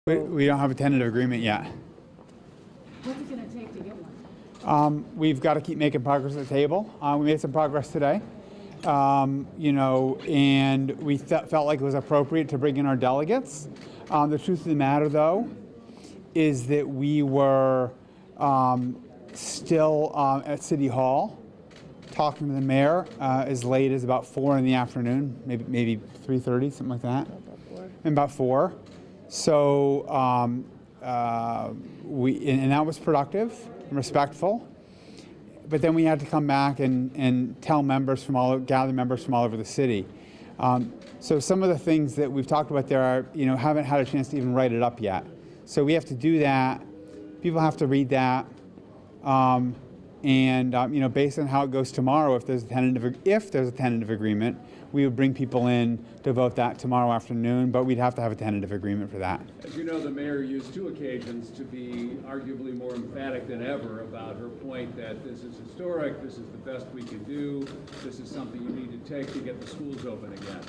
We don't have a tentative agreement yet. What's it going to take to get one? We've got to keep making progress at the table. We made some progress today, and we felt like it was appropriate to bring in our delegates. The truth of the matter, though, is that we were still at City Hall talking to the mayor as late as about 4 in the afternoon, maybe 3:30, something like that. About 4. So and that was productive and respectful. But then we had to come back and tell members gather members from all over the city. So some of the things that we've talked about there are, haven't had a chance to even write it up yet. So we have to do that. People have to read that. Based on how it goes tomorrow, if there's a tentative agreement, we would bring people in to vote that tomorrow afternoon, but we'd have to have a tentative agreement for that. As you know, the mayor used 2 occasions to be arguably more emphatic than ever about her point that this is historic, this is the best we can do, this is something you need to take to get the schools open again.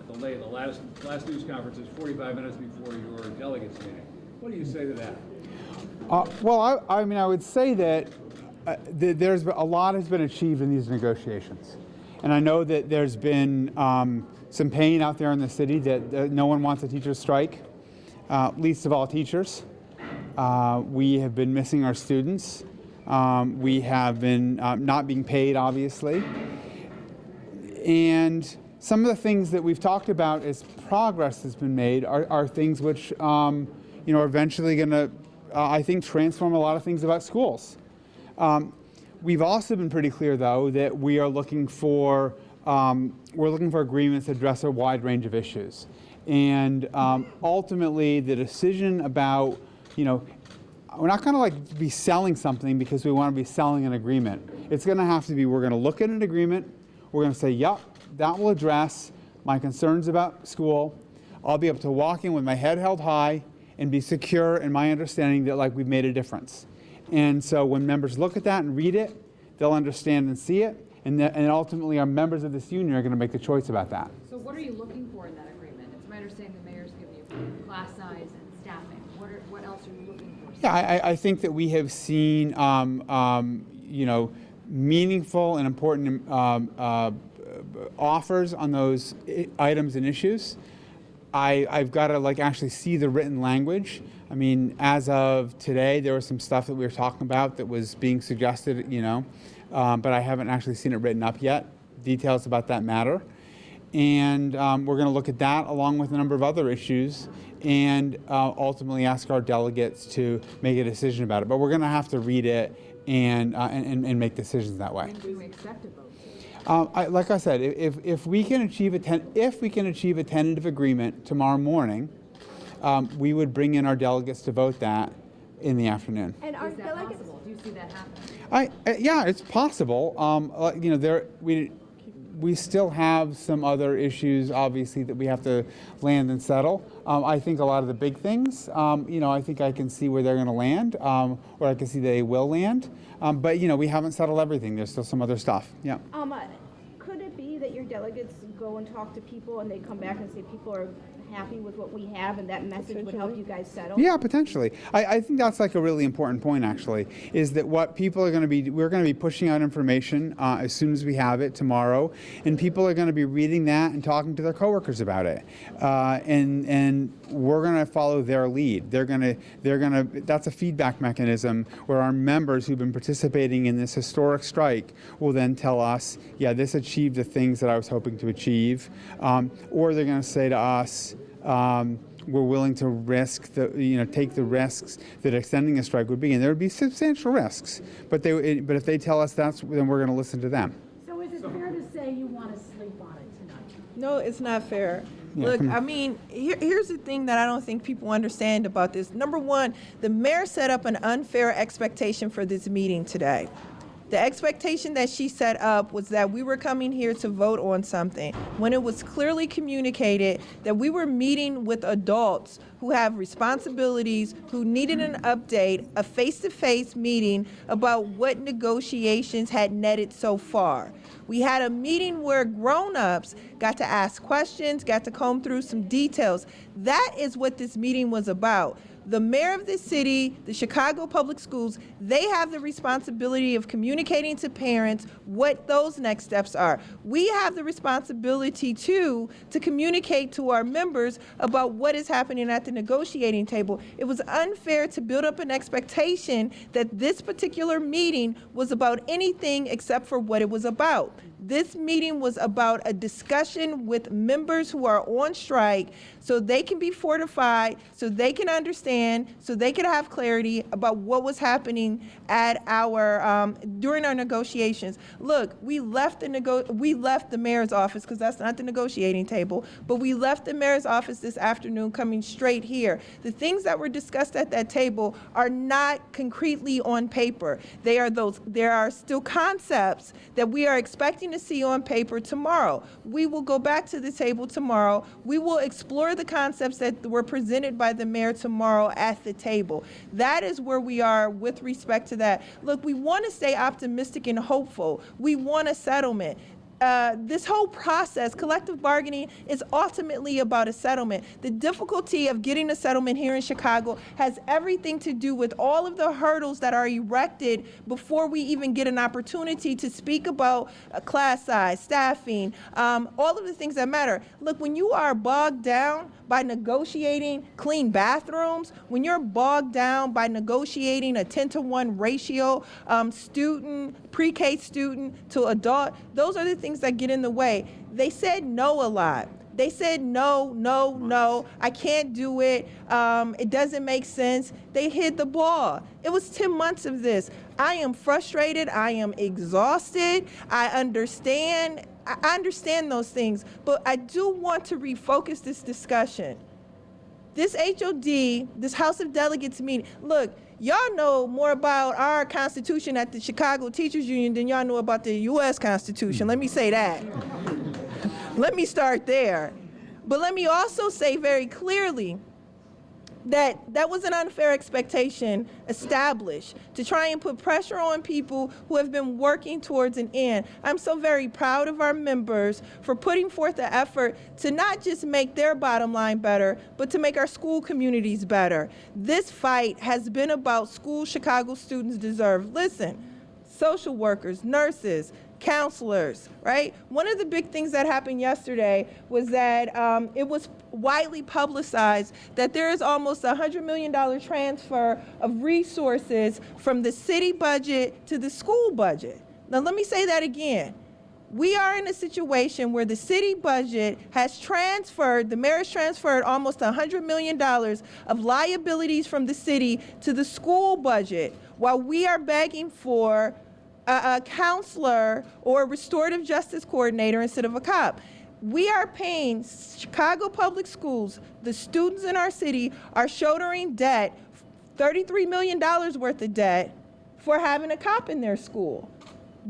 At the last news conference is 45 minutes before your delegates meeting. What do you say to that? I would say that there's a lot has been achieved in these negotiations. And I know that there's been some pain out there in the city that no one wants a teacher's strike, least of all teachers. We have been missing our students. We have been not being paid, obviously. And some of the things that we've talked about as progress has been made are things which are eventually going to, I think, transform a lot of things about schools. We've also been pretty clear, though, that we are looking for agreements that address a wide range of issues. And ultimately, the decision about, we're not going to be selling something because we want to be selling an agreement. It's going to have to be, we're going to look at an agreement. We're going to say, yep, that will address my concerns about school. I'll be able to walk in with my head held high and be secure in my understanding that we've made a difference. And so when members look at that and read it, they'll understand and see it, and ultimately our members of this union are going to make the choice about that. So what are you looking for in that agreement? It's my understanding the mayor's giving you class size and staffing. What else are you looking for? Yeah, I think that we have seen meaningful and important offers on those items and issues. I've got to actually see the written language. I mean, as of today, there was some stuff that we were talking about that was being suggested, but I haven't actually seen it written up yet. Details about that matter. And we're going to look at that along with a number of other issues and ultimately ask our delegates to make a decision about it. But we're going to have to read it and make decisions that way. When do you expect a vote? Like I said, if we can achieve a tentative agreement tomorrow morning, we would bring in our delegates to vote that in the afternoon. And is that possible? Do you see that happening? Yeah, it's possible. We still have some other issues, obviously, that we have to land and settle. I think a lot of the big things, I think I can see where they're going to land, or I can see they will land. But we haven't settled everything. There's still some other stuff. Yeah. Could it be that your delegates go and talk to people and they come back and say people are happy with what we have and that message would help you guys settle? Yeah, potentially. I think that's a really important point, actually, is that what people are going to be, we're going to be pushing out information as soon as we have it tomorrow, and people are going to be reading that and talking to their coworkers about it. And we're going to follow their lead. That's a feedback mechanism where our members who've been participating in this historic strike will then tell us, yeah, this achieved the things that I was hoping to achieve. Or they're going to say to us, we're willing to take the risks that extending a strike would be, and there would be substantial risks. But if they tell us then we're going to listen to them. So is it fair to say you want to sleep on it tonight? No, it's not fair. Yeah, Look, I mean, here's the thing that I don't think people understand about this. Number one, the mayor set up an unfair expectation for this meeting today. The expectation that she set up was that we were coming here to vote on something, when it was clearly communicated that we were meeting with adults who have responsibilities, who needed an update, a face-to-face meeting about what negotiations had netted so far. We had a meeting where grown-ups got to ask questions, got to comb through some details. That is what this meeting was about. The mayor of the city, the Chicago Public Schools, they have the responsibility of communicating to parents what those next steps are. We have the responsibility too to communicate to our members about what is happening at the negotiating table. It was unfair to build up an expectation that this particular meeting was about anything except for what it was about. This meeting was about a discussion with members who are on strike so they can be fortified, so they can understand, so they can have clarity about what was happening at our during our negotiations. Look, we left the mayor's office because that's not the negotiating table, but we left the mayor's office this afternoon coming straight here. The things that were discussed at that table are not concretely on paper. There are still concepts that we are expecting to see on paper tomorrow. We will go back to the table tomorrow. We will explore the concepts that were presented by the mayor tomorrow at the table. That is where we are with respect to that. Look, we want to stay optimistic and hopeful. We want a settlement. This whole process, collective bargaining, is ultimately about a settlement. The difficulty of getting a settlement here in Chicago has everything to do with all of the hurdles that are erected before we even get an opportunity to speak about class size, staffing, all of the things that matter. Look, when you are bogged down by negotiating clean bathrooms, when you're bogged down by negotiating a 10-to-1 ratio, pre-K student to adult, those are the things that get in the way. They said no a lot. They said no, I can't do it, it doesn't make sense. They hid the ball. It was 10 months of this. I am frustrated, I am exhausted, I understand those things, but I do want to refocus this discussion. This HOD, this House of Delegates meeting, look, y'all know more about our Constitution at the Chicago Teachers Union than y'all know about the U.S. Constitution. Let me say that. Let me start there. But let me also say very clearly that that was an unfair expectation established to try and put pressure on people who have been working towards an end. I'm so very proud of our members for putting forth the effort to not just make their bottom line better, but to make our school communities better. This fight has been about schools Chicago students deserve. Listen, social workers, nurses, counselors, right? One of the big things that happened yesterday was that it was widely publicized that there is almost a $100 million transfer of resources from the city budget to the school budget. Now, let me say that again. We are in a situation where the city budget has transferred, the mayor has transferred almost $100 million of liabilities from the city to the school budget, while we are begging for a counselor or a restorative justice coordinator instead of a cop. We are paying Chicago Public Schools, the students in our city are shouldering debt, $33 million worth of debt, for having a cop in their school.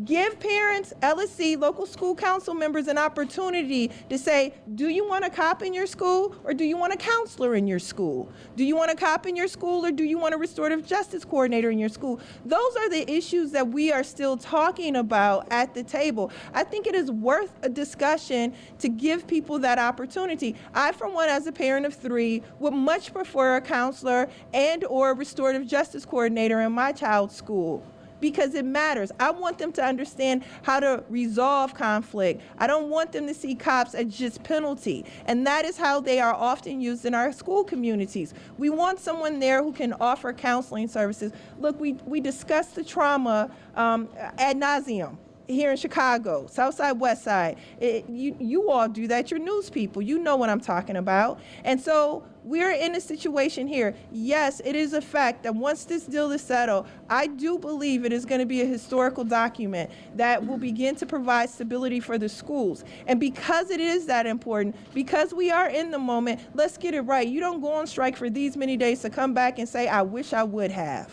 Give parents, LSC, local school council members an opportunity to say, do you want a cop in your school or do you want a counselor in your school? Do you want a cop in your school or do you want a restorative justice coordinator in your school? Those are the issues that we are still talking about at the table. I think it is worth a discussion to give people that opportunity. I, for one, as a parent of 3, would much prefer a counselor and or a restorative justice coordinator in my child's school, because it matters. I want them to understand how to resolve conflict. I don't want them to see cops as just penalty. And that is how they are often used in our school communities. We want someone there who can offer counseling services. Look, we discussed the trauma ad nauseum here in Chicago, South Side, West Side. You all do that. You're news people. You know what I'm talking about. And so we're in a situation here. Yes, it is a fact that once this deal is settled, I do believe it is going to be a historical document that will begin to provide stability for the schools. And because it is that important, because we are in the moment, let's get it right. You don't go on strike for these many days to come back and say, I wish I would have.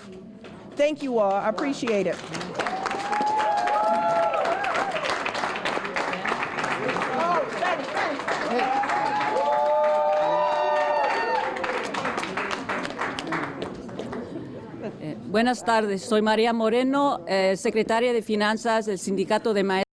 Thank you all. I appreciate it. Buenas tardes, soy María Moreno, secretaria de Finanzas del Sindicato de Maestros.